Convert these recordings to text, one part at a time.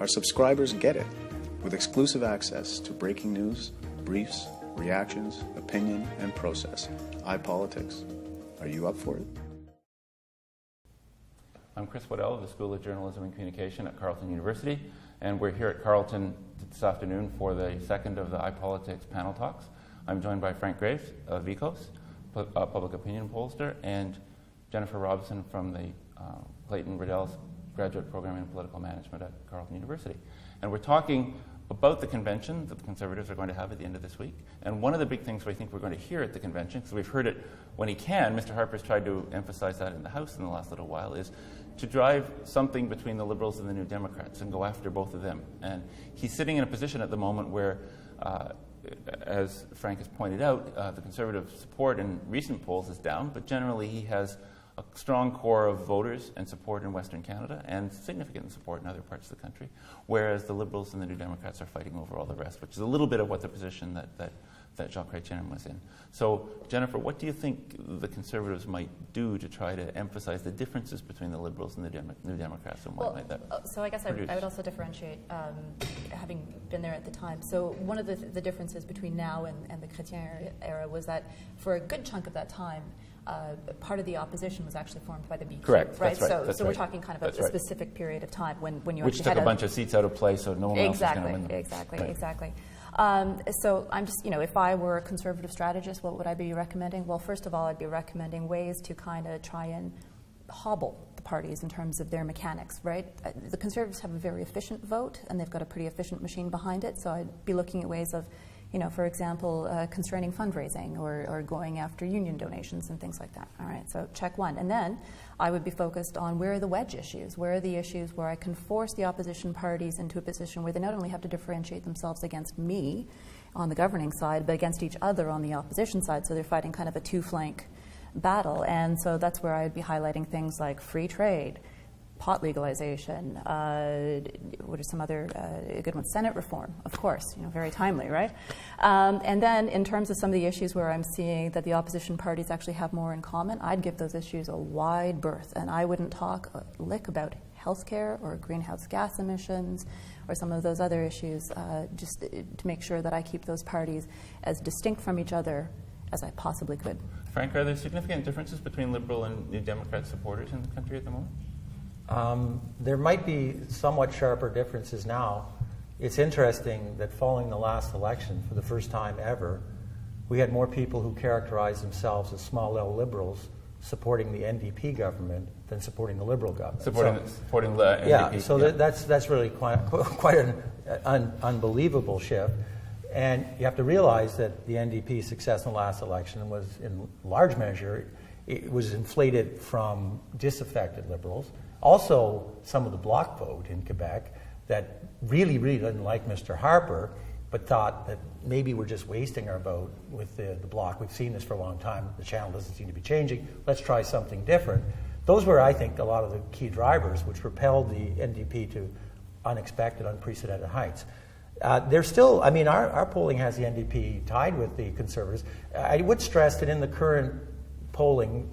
Our subscribers get it, with exclusive access to breaking news, briefs, reactions, opinion, and process. iPolitics. Are you up for it? I'm Chris Waddell of the School of Journalism and Communication at Carleton University, and we're here at Carleton this afternoon for the second of the iPolitics panel talks. I'm joined by Frank Graves of EKOS, a public opinion pollster, and Jennifer Robson from the Clayton Riddell's graduate program in political management at Carleton University. And we're talking about the convention that the Conservatives are going to have at the end of this week. And one of the big things we think we're going to hear at the convention, because we've heard it when he can, Mr. Harper's tried to emphasize that in the House in the last little while, is to drive something between the Liberals and the New Democrats and go after both of them. And he's sitting in a position at the moment where, as Frank has pointed out, the Conservative support in recent polls is down, but generally he has a strong core of voters and support in Western Canada and significant support in other parts of the country, whereas the Liberals and the New Democrats are fighting over all the rest, which is a little bit of what the position that Jacques Chrétien was in. So, Jennifer, what do you think the Conservatives might do to try to emphasize the differences between the Liberals and the New Democrats, and what might that So I guess I would also differentiate, having been there at the time. So one of the differences between now and the Chrétien era was that for a good chunk of that time, part of the opposition was actually formed by the BQ. Correct. Right. That's right. So we're talking kind of a specific period of time when you which took a bunch of seats out of play, so no one else was going to win them. Exactly. So I'm just, if I were a conservative strategist, what would I be recommending? Well, first of all, I'd be recommending ways to kind of try and hobble the parties in terms of their mechanics, right? The Conservatives have a very efficient vote, and they've got a pretty efficient machine behind it, so I'd be looking at ways of, for example, constraining fundraising or going after union donations and things like that. All right, so check one. And then I would be focused on where are the wedge issues? Where are the issues where I can force the opposition parties into a position where they not only have to differentiate themselves against me on the governing side, but against each other on the opposition side, so they're fighting kind of a two-flank battle. And so that's where I'd be highlighting things like free trade, pot legalization, what are some other good ones? Senate reform, of course, very timely, right? And then in terms of some of the issues where I'm seeing that the opposition parties actually have more in common, I'd give those issues a wide berth, and I wouldn't talk a lick about healthcare or greenhouse gas emissions or some of those other issues, just to make sure that I keep those parties as distinct from each other as I possibly could. Frank, are there significant differences between Liberal and New Democrat supporters in the country at the moment? There might be somewhat sharper differences now. It's interesting that following the last election, for the first time ever, we had more people who characterized themselves as small L liberals supporting the NDP government than supporting the Liberal government. Supporting the NDP. Yeah, so that's really quite an unbelievable shift. And you have to realize that the NDP's success in the last election was, in large measure, it was inflated from disaffected Liberals. Also, some of the Bloc vote in Quebec that really didn't like Mr. Harper, but thought that maybe we're just wasting our vote with the Bloc. We've seen this for a long time. The channel doesn't seem to be changing. Let's try something different. Those were, I think, a lot of the key drivers which propelled the NDP to unexpected, unprecedented heights. There's still, our polling has the NDP tied with the Conservatives. I would stress that in the current polling,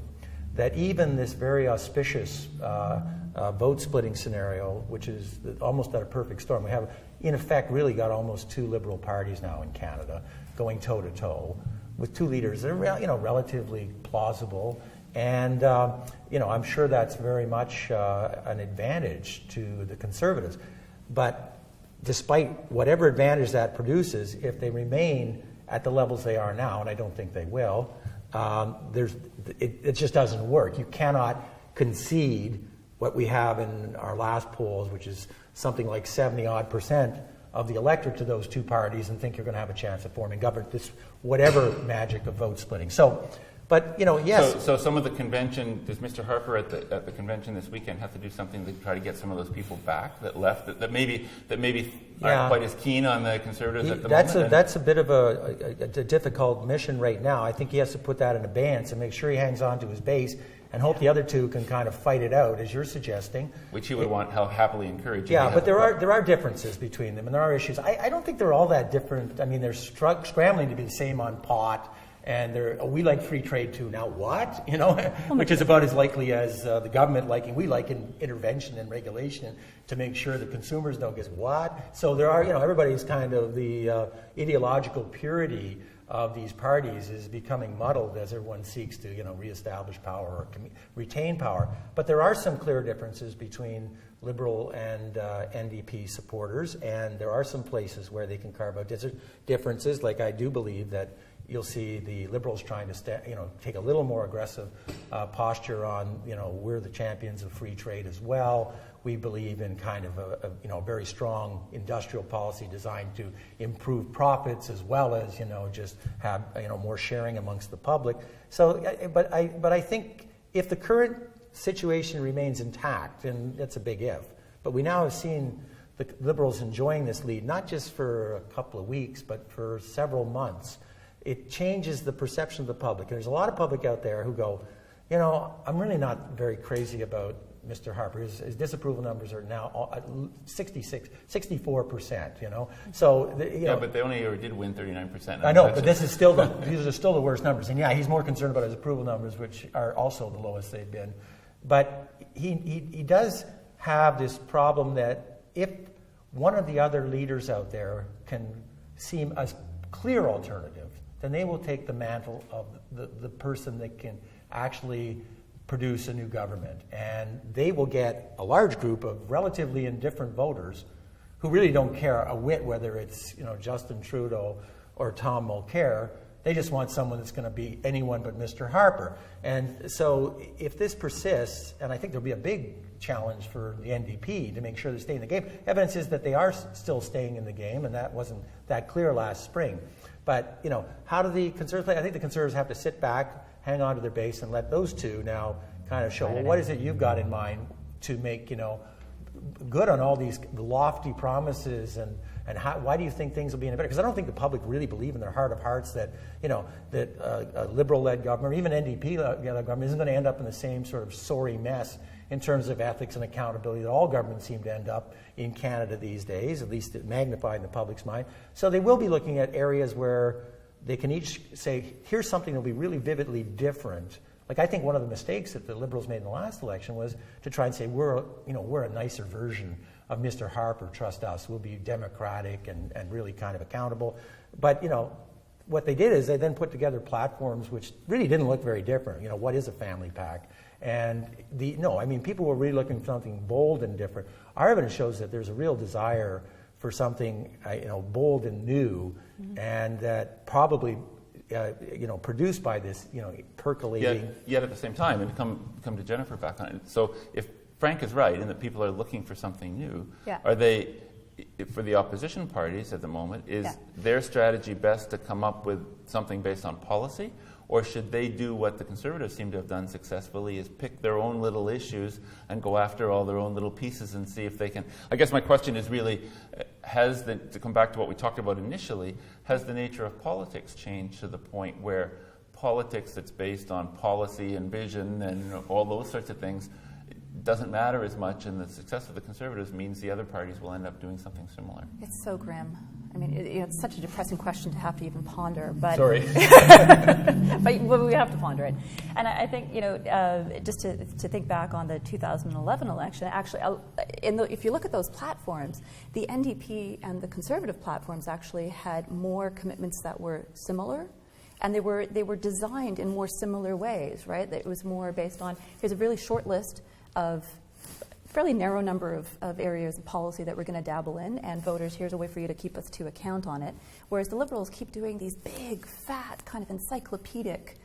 that even this very auspicious vote-splitting scenario, which is almost at a perfect storm, we have, in effect, really got almost two Liberal parties now in Canada going toe-to-toe with two leaders that are, relatively plausible. And, I'm sure that's very much an advantage to the Conservatives. But despite whatever advantage that produces, if they remain at the levels they are now, and I don't think they will, it just doesn't work. You cannot concede what we have in our last polls, which is something like 70-odd% of the electorate to those two parties, and think you're going to have a chance of forming government. This whatever magic of vote splitting. So, but yes. So some of the convention, does Mr. Harper at the convention this weekend have to do something to try to get some of those people back that left that maybe aren't quite as keen on the Conservatives at the moment? That's a bit of a difficult mission right now. I think he has to put that in abeyance and make sure he hangs on to his base and hope the other two can kind of fight it out, as you're suggesting. Which he would want how happily encourage. Yeah, but there are differences between them, and there are issues. I don't think they're all that different. I mean, they're scrambling to be the same on pot And we like free trade too. Now what? You know, which is about as likely as the government liking. We like intervention and regulation to make sure that consumers don't get what. So there are, everybody's kind of the ideological purity of these parties is becoming muddled as everyone seeks to, reestablish power or retain power. But there are some clear differences between Liberal and NDP supporters, and there are some places where they can carve out differences. Like I do believe that you'll see the Liberals trying to take a little more aggressive posture on, we're the champions of free trade as well. We believe in kind of a very strong industrial policy designed to improve profits as well as just have more sharing amongst the public. So, but I think if the current situation remains intact, and that's a big if, but we now have seen the Liberals enjoying this lead not just for a couple of weeks but for several months. It changes the perception of the public. There's a lot of public out there who go, I'm really not very crazy about Mr. Harper. His disapproval numbers are now at 64%, So, but they only ever did win 39%. I know, but these are still the worst numbers. And yeah, he's more concerned about his approval numbers, which are also the lowest they've been. But he does have this problem that if one of the other leaders out there can seem a clear alternative, then they will take the mantle of the person that can actually produce a new government. And they will get a large group of relatively indifferent voters who really don't care a whit whether it's Justin Trudeau or Tom Mulcair. They just want someone that's going to be anyone but Mr. Harper. And so if this persists, and I think there'll be a big challenge for the NDP to make sure they stay in the game. Evidence is that they are still staying in the game, and that wasn't that clear last spring. But, how do the Conservatives play? I think the Conservatives have to sit back, hang on to their base, and let those two now kind of show, well, what is it you've got in mind to make, good on all these lofty promises, and why do you think things will be in a better? Because I don't think the public really believe in their heart of hearts that, that a Liberal-led government, or even NDP-led government, isn't going to end up in the same sort of sorry mess in terms of ethics and accountability that all governments seem to end up in Canada these days, at least magnified in the public's mind. So they will be looking at areas where they can each say, here's something that will be really vividly different. Like I think one of the mistakes that the Liberals made in the last election was to try and say, we're a nicer version of Mr. Harper, trust us, we'll be democratic and really kind of accountable. But, what they did is they then put together platforms which really didn't look very different. What is a family pack? And people were really looking for something bold and different. Our evidence shows that there's a real desire for something, bold and new, and that probably, produced by this, percolating. Yet at the same time, and come to Jennifer back on it. So if Frank is right in that people are looking for something new, are they, for the opposition parties at the moment, is their strategy best to come up with something based on policy? Or should they do what the Conservatives seem to have done successfully, is pick their own little issues and go after all their own little pieces and see if they can... I guess my question is really, to come back to what we talked about initially, has the nature of politics changed to the point where politics that's based on policy and vision and all those sorts of things doesn't matter as much, and the success of the Conservatives means the other parties will end up doing something similar? It's so grim. I mean, it's such a depressing question to have to even ponder. But sorry. but we have to ponder it. And I think, just to think back on the 2011 election, actually, if you look at those platforms, the NDP and the Conservative platforms actually had more commitments that were similar. And they were designed in more similar ways, right? It was more based on, here's a really short list of fairly narrow number of areas of policy that we're going to dabble in, and voters, here's a way for you to keep us to account on it. Whereas the Liberals keep doing these big, fat, kind of encyclopedic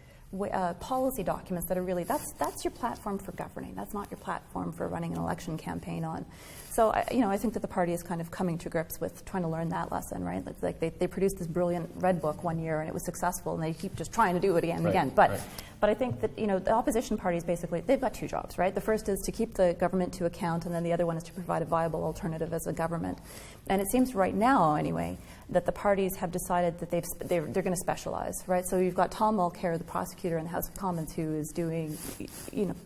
policy documents that are really, that's your platform for governing. That's not your platform for running an election campaign on. So, I think that the party is kind of coming to grips with trying to learn that lesson, right? It's like they produced this brilliant red book one year and it was successful, and they keep just trying to do it again and again. But I think that, the opposition parties basically, they've got two jobs, right? The first is to keep the government to account, and then the other one is to provide a viable alternative as a government. And it seems right now, anyway, that the parties have decided that they're going to specialize, right? So you've got Tom Mulcair, the prosecutor in the House of Commons, who is doing,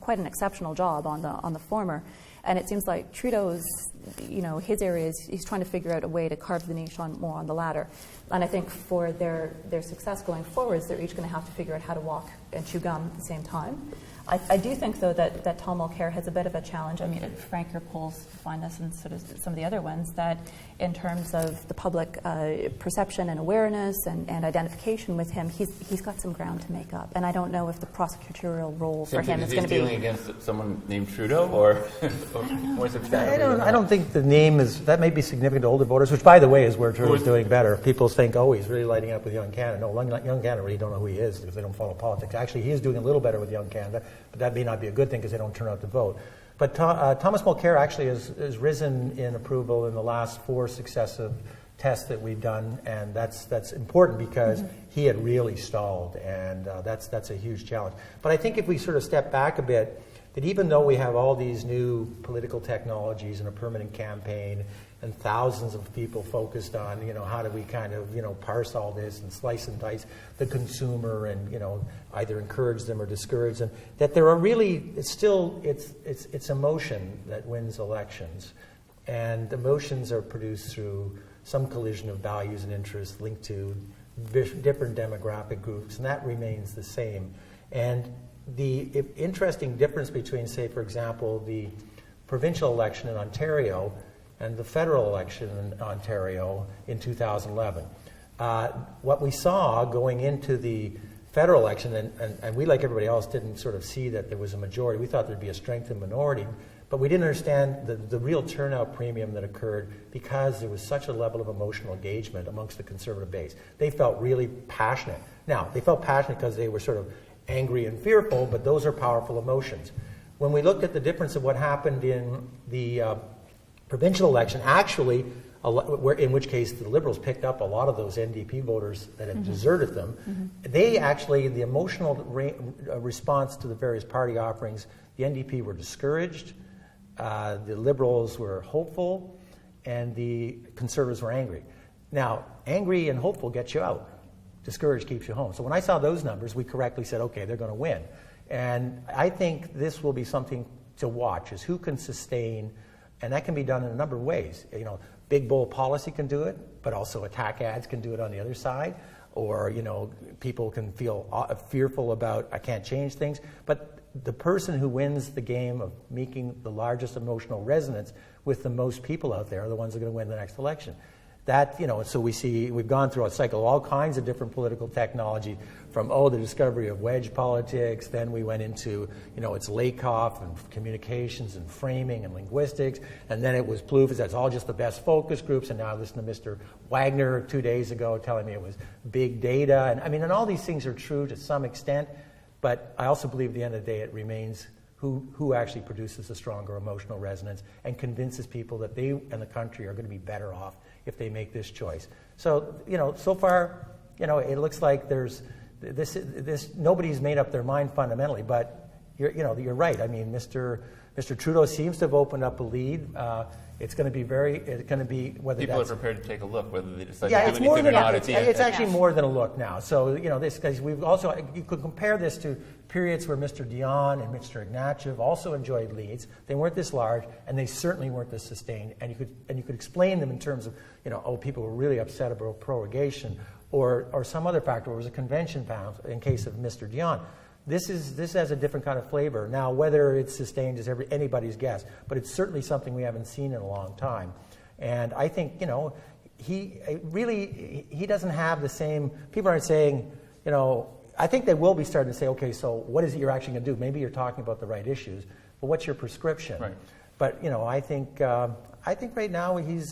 quite an exceptional job on the former. And it seems like Trudeau's, his area is he's trying to figure out a way to carve the niche more on the ladder. And I think for their success going forwards, they're each going to have to figure out how to walk and chew gum at the same time. I do think, though, that Tom Mulcair has a bit of a challenge. I mean, Frank, your polls find this, and sort of some of the other ones, that in terms of the public perception and awareness and identification with him, he's got some ground to make up. And I don't know if the prosecutorial role for him is going to be... Is he dealing against someone named Trudeau, or more substantial? I don't think the name is... That may be significant to older voters, which, by the way, is where Trudeau's doing better. People think, he's really lighting up with Young Canada. No, Young Canada really don't know who he is because they don't follow politics. Actually, he is doing a little better with Young Canada, but that may not be a good thing because they don't turn out to vote. But Thomas Mulcair actually has risen in approval in the last 4 successive tests that we've done, and that's important because he had really stalled, and that's a huge challenge. But I think if we sort of step back a bit, that even though we have all these new political technologies and a permanent campaign and thousands of people focused on, how do we kind of, parse all this and slice and dice the consumer and, either encourage them or discourage them, that there are really, it's emotion that wins elections. And emotions are produced through some collision of values and interests linked to different demographic groups, and that remains the same. And the interesting difference between, say, for example, the provincial election in Ontario and the federal election in Ontario in 2011. What we saw going into the federal election, and we, like everybody else, didn't sort of see that there was a majority. We thought there'd be a strengthened minority, but we didn't understand the real turnout premium that occurred because there was such a level of emotional engagement amongst the Conservative base. They felt really passionate. Now, they felt passionate because they were sort of angry and fearful, but those are powerful emotions. When we looked at the difference of what happened in the provincial election, actually, in which case the Liberals picked up a lot of those NDP voters that had deserted them, they actually, the emotional response to the various party offerings, the NDP were discouraged, the Liberals were hopeful, and the Conservatives were angry. Now, angry and hopeful gets you out. Discouraged keeps you home. So when I saw those numbers, we correctly said, okay, they're going to win. And I think this will be something to watch, is who can sustain, and that can be done in a number of ways. Big, bold policy can do it, but also attack ads can do it on the other side. Or, people can feel fearful about, I can't change things. But the person who wins the game of making the largest emotional resonance with the most people out there are the ones that are going to win the next election. That, so we've gone through a cycle of all kinds of different political technology, from, the discovery of wedge politics, then we went into, it's Lakoff and communications and framing and linguistics, and then it was Plouffe, that's all just the best focus groups, and now I listened to Mr. Wagner 2 days ago telling me it was big data, and all these things are true to some extent, but I also believe at the end of the day it remains who actually produces a stronger emotional resonance and convinces people that they and the country are going to be better off if they make this choice. So, so far, it looks like there's this nobody's made up their mind fundamentally, but you're right. I mean, Mr. Trudeau seems to have opened up a lead. It's going to be whether people that's... are prepared to take a look, whether they decide Yeah, to it's do more anything than or not. it's actually more than a look now. So, this, because we've also, you could compare this to periods where Mr. Dion and Mr. Ignatieff also enjoyed leads. They weren't this large, and they certainly weren't this sustained. And you could explain them in terms of, people were really upset about prorogation, or some other factor. It was a convention panel in case of Mr. Dion. This has a different kind of flavor. Now, whether it's sustained is anybody's guess, but it's certainly something we haven't seen in a long time. And I think, he doesn't have the same, people aren't saying, I think they will be starting to say, okay, so what is it you're actually going to do? Maybe you're talking about the right issues, but what's your prescription? Right. But, I think right now he's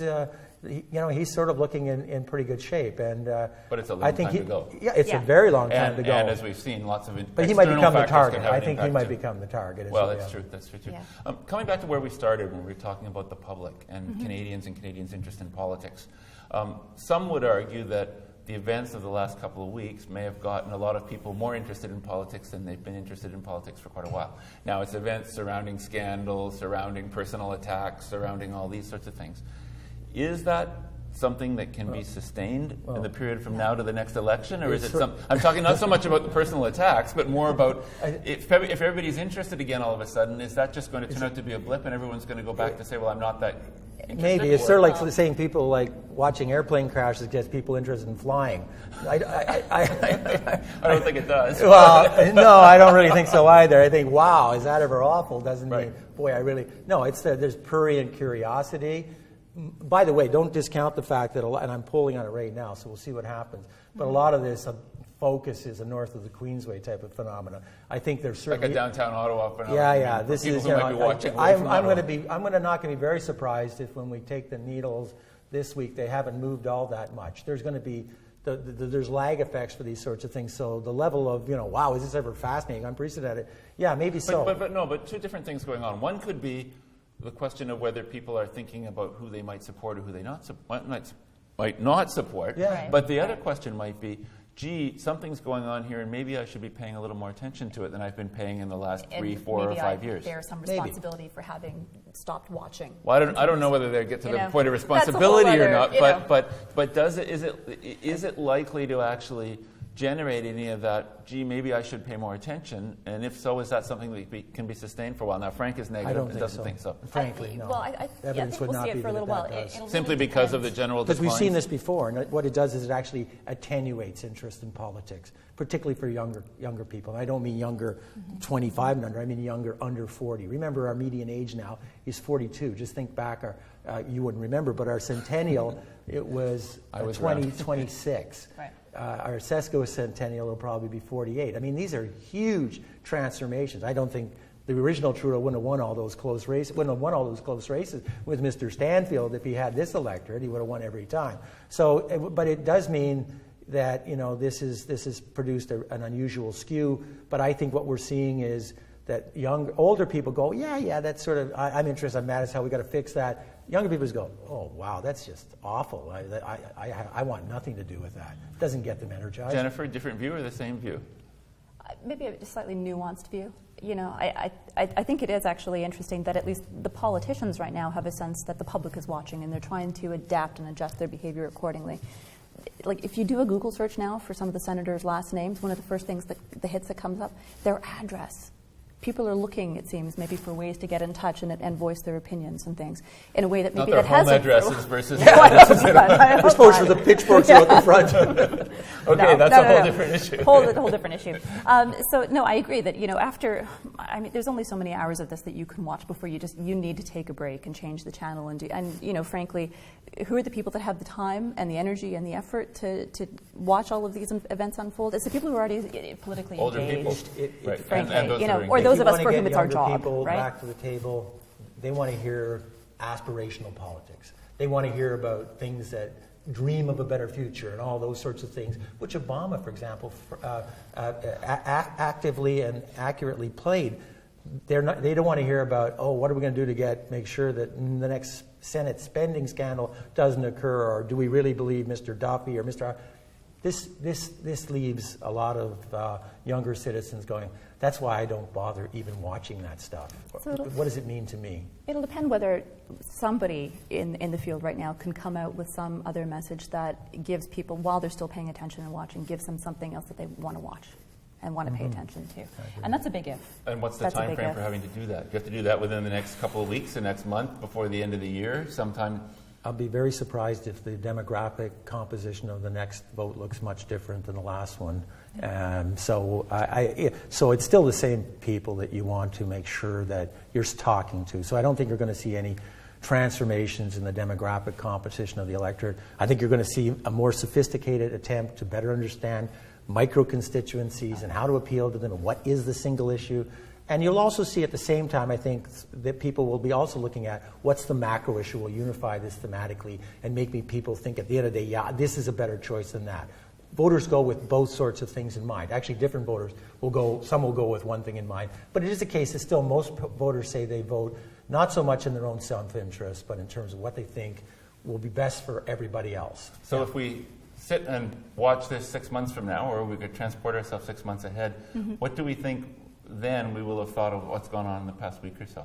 sort of looking in pretty good shape. And but it's a long time to go. Yeah, it's a very long time to go. And as we've seen, lots of but he might become the target. I think he might become the target. Well, that's true. That's true too. Yeah. Coming back to where we started when we were talking about the public and Canadians and Canadians' interest in politics, some would argue that the events of the last couple of weeks may have gotten a lot of people more interested in politics than they've been interested in politics for quite a while. Now, it's events surrounding scandals, surrounding personal attacks, surrounding all these sorts of things. Is that something that can be sustained in the period from now to the next election, or is it I'm talking not so much about the personal attacks, but more about if everybody's interested again all of a sudden, is that just going to turn out to be a blip and everyone's going to go back to say, well, I'm not that interested? Maybe. It's sort of like saying people like watching airplane crashes gets people interested in flying. I don't think it does. Well, no, I don't really think so either. I think, wow, is that ever awful? Doesn't mean, boy, I really... No, it's there's prurient curiosity. By the way, don't discount the fact that, and I'm pulling on it right now, so we'll see what happens, but a lot of this focus is a north of the Queensway type of phenomena. I think there's certainly... Like a downtown Ottawa phenomenon. Yeah. This is, might be watching I'm not going to be very surprised if when we take the needles this week, they haven't moved all that much. There's going to be... there's lag effects for these sorts of things, so the level of, wow, is this ever fascinating, unprecedented? Yeah, maybe so. But two different things going on. One could be the question of whether people are thinking about who they might support or who they might not support. Yeah. Right. But the other question might be, gee, something's going on here, and maybe I should be paying a little more attention to it than I've been paying in the last 3, 4, or 5 years. There's some responsibility for having stopped watching. Well, I don't know whether they get to the point of responsibility or not, but is it likely to actually generate any of that, gee, maybe I should pay more attention, and if so, is that something that can be sustained for a while? Now, Frank is negative and doesn't think so. Frankly, no. Well, I think we'll see it for a little while. Simply because of the general decline? Because we've seen this before, and what it does is it actually attenuates interest in politics, particularly for younger people. And I don't mean younger 25 and under, I mean younger under 40. Remember, our median age now is 42. Just think back, you wouldn't remember, but our centennial, it was 2026. Right. Our Sesko centennial will probably be 48. I mean, these are huge transformations. I don't think the original Trudeau wouldn't have won all those close races. Wouldn't have won all those close races with Mr. Stanfield if he had this electorate. He would have won every time. So, but it does mean that this has produced an unusual skew. But I think what we're seeing is that older people go, yeah, that's sort of, I'm interested, I'm mad as hell, we got to fix that. Younger people just go, oh, wow, that's just awful. I want nothing to do with that. It doesn't get them energized. Jennifer, different view or the same view? Maybe a slightly nuanced view. I think it is actually interesting that at least the politicians right now have a sense that the public is watching and they're trying to adapt and adjust their behavior accordingly. Like if you do a Google search now for some of the senators' last names, one of the first things the hits that comes up, their address. People are looking, it seems, maybe for ways to get in touch and voice their opinions and things in a way that maybe not that hasn't. Not their home addresses versus. We're supposed to the pitchforks out the front. Okay, that's a whole different issue. Whole different issue. So no, I agree that after, there's only so many hours of this that you can watch before you need to take a break and change the channel and frankly, who are the people that have the time and the energy and the effort to watch all of these events unfold? It's the people who are already politically older engaged, people, right? Frankly, And or those of us for whom it's our job, people right? Back to the table, they want to hear aspirational politics. They want to hear about things that dream of a better future and all those sorts of things, which Obama, for example, actively and accurately played. They don't want to hear about, what are we going to do to make sure that the next Senate spending scandal doesn't occur, or do we really believe Mr. Duffy or Mr. This leaves a lot of younger citizens going, that's why I don't bother even watching that stuff. So what does it mean to me? It'll depend whether somebody in the field right now can come out with some other message that gives people, while they're still paying attention and watching, gives them something else that they want to watch and want to pay attention to. And that's a big if. And what's the time frame for having to do that? You have to do that within the next couple of weeks, the next month, before the end of the year, sometime? I'll be very surprised if the demographic composition of the next vote looks much different than the last one. So it's still the same people that you want to make sure that you're talking to. So I don't think you're going to see any transformations in the demographic composition of the electorate. I think you're going to see a more sophisticated attempt to better understand micro-constituencies and how to appeal to them and what is the single issue. And you'll also see at the same time, I think, that people will be also looking at what's the macro issue, will unify this thematically and make people think at the end of the day, this is a better choice than that. Voters go with both sorts of things in mind. Actually, different voters some will go with one thing in mind. But it is a case that still most voters say they vote not so much in their own self-interest, but in terms of what they think will be best for everybody else. So if we sit and watch this 6 months from now, or we could transport ourselves 6 months ahead, what do we think then we will have thought of what's gone on in the past week or so?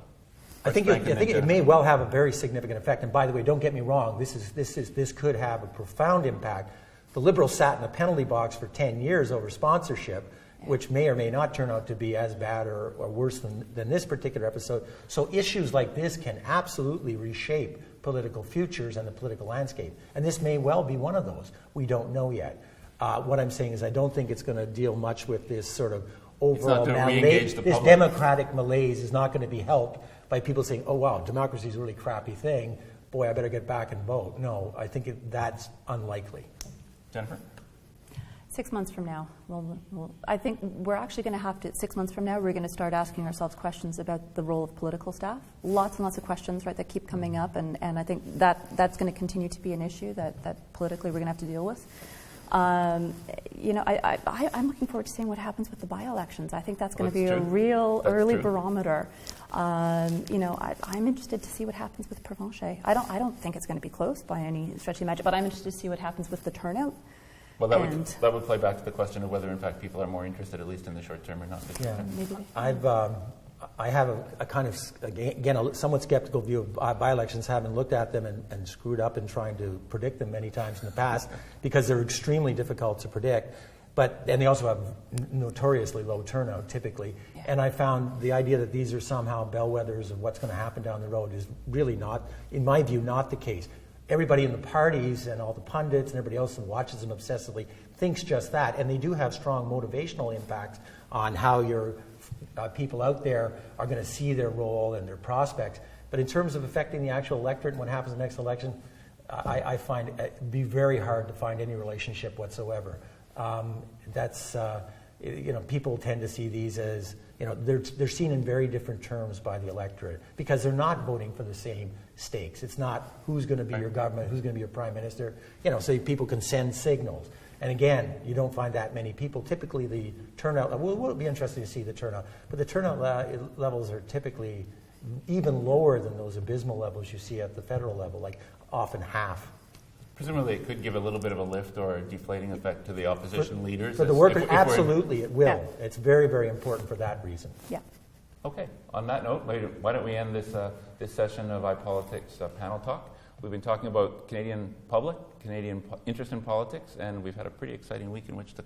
I think it may well have a very significant effect. And by the way, don't get me wrong. This could have a profound impact. The Liberals sat in the penalty box for 10 years over sponsorship, which may or may not turn out to be as bad or worse than this particular episode. So issues like this can absolutely reshape political futures and the political landscape. And this may well be one of those. We don't know yet. What I'm saying is I don't think it's going to deal much with this sort of overall malaise. This democratic malaise is not going to be helped by people saying, oh, wow, democracy is a really crappy thing. Boy, I better get back and vote. No, I think that's unlikely. Jennifer? 6 months from now, I think we're actually going to have to, 6 months from now, we're going to start asking ourselves questions about the role of political staff. Lots and lots of questions, right, that keep coming up, and I think that's going to continue to be an issue that politically we're going to have to deal with. I'm looking forward to seeing what happens with the by-elections. I think that's going to be a real early barometer. I'm interested to see what happens with Provencher. I don't think it's going to be close by any stretch of the imagination, but I'm interested to see what happens with the turnout. Well, that would play back to the question of whether, in fact, people are more interested, at least in the short term, or not. I have a kind of, again, a somewhat skeptical view of by-elections, having looked at them and screwed up in trying to predict them many times in the past, because they're extremely difficult to predict. And they also have notoriously low turnout, typically. Yeah. And I found the idea that these are somehow bellwethers of what's going to happen down the road is really not, in my view, not the case. Everybody in the parties and all the pundits and everybody else who watches them obsessively thinks just that, and they do have strong motivational impacts on how your people out there are going to see their role and their prospects. But in terms of affecting the actual electorate and what happens in the next election, I find it be very hard to find any relationship whatsoever. People tend to see these as, they're seen in very different terms by the electorate because they're not voting for the same stakes. It's not who's going to be your government, who's going to be your prime minister, so people can send signals. And again, you don't find that many people. Typically the turnout, it'll be interesting to see the turnout, but the turnout levels are typically even lower than those abysmal levels you see at the federal level, like often half. Presumably it could give a little bit of a lift or a deflating effect to the opposition leaders. For the workers, absolutely it will. Yeah. It's very, very important for that reason. Yeah. Okay. On that note, why don't we end this session of iPolitics panel talk. We've been talking about Canadian public, Canadian interest in politics, and we've had a pretty exciting week in which to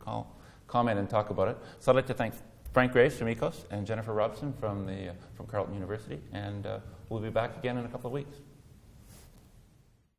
comment and talk about it. So I'd like to thank Frank Graves from EKOS and Jennifer Robson from Carleton University, and we'll be back again in a couple of weeks.